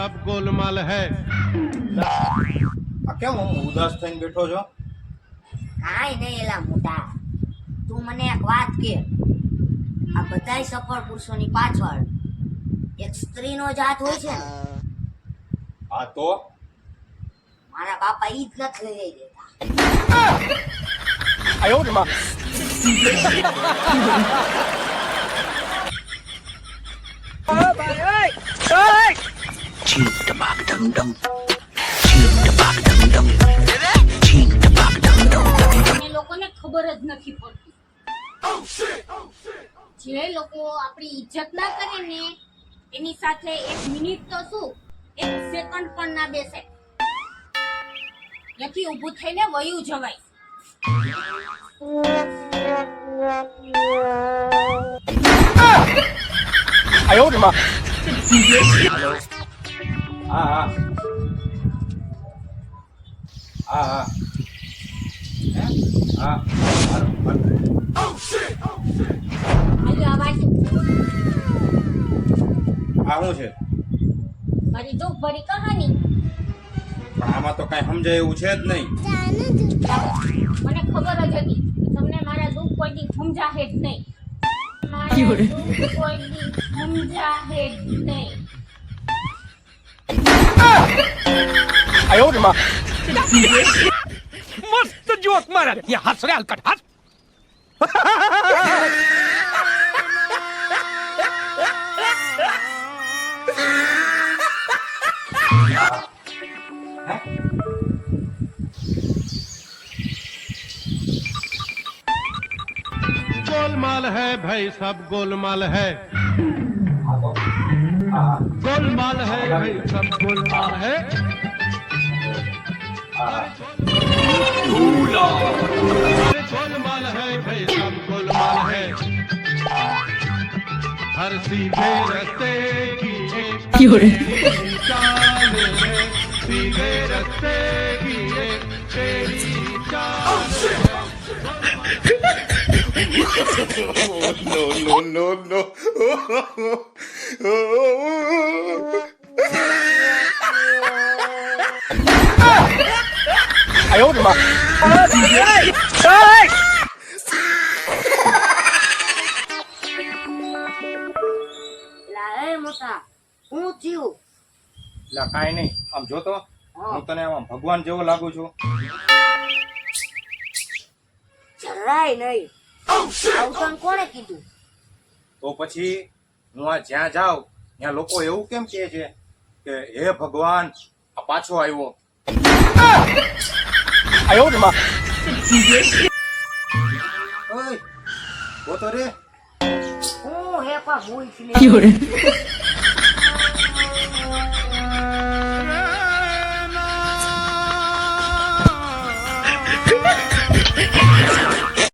सब गोलमाल है। આ કેમ હું ઉદાસ થઈને બેઠો છો? કાંઈ નહીં એલા મોટા, તું મને એક વાત કે, આ બધાય સફળ પુરુષોની પાછળ એક સ્ત્રીનો જ હાથ હોય છે ને? હા તો મારા બાપા ઈ જ નથી લઈ દેતા. એ લોકોને ખબર જ નથી પડતી. જે લોકો આપણી ઇજ્જત ના કરે ને એની સાથે એક મિનિટ તો શું, એક સેકન્ડ પણ ના બેસે. ત્યાંથી ઊભું થઈને વયું જવાય. હા હા હા હા હે? હા આજે આ વાંચું. આ શું છે? મારી દુઃખ ભરી કહાની. પણ આમાં તો કઈ સમજાય એવું છે જ નહીં. મને ખબર જ હતી કે તમને મારા દુઃખ કોઈ દી સમજાશે જ નહીં. મારા દુઃખ કોઈ દી સમજાશે જ નહીં. मस्त जोक मारा ये हंस रहे हलकट हंस गोलमाल है भाई, सब गोलमाल है। गोलमाल है भाई, सब गोलमाल है। गोलमाल है भाई, सब गोलमाल है। हर सीधे रास्ते की एक चाल है, सीधे रास्ते की एक तेरी चाल है। no no એલા એ મોટા, હું થયું? એટલે કાંઈ નહીં, આમ જોતો હું તને આમ ભગવાન જેવો લાગુ છું. જરાય નહીં. આવું તને કોણે કીધું? તો પછી હું આ જ્યાં જાઉં ત્યાં લોકો એવું કેમ કહે છે કે હે ભગવાન આ પાછો આવ્યો? ઓય, ગોતો રે. હું હે પણ ભૂલ થી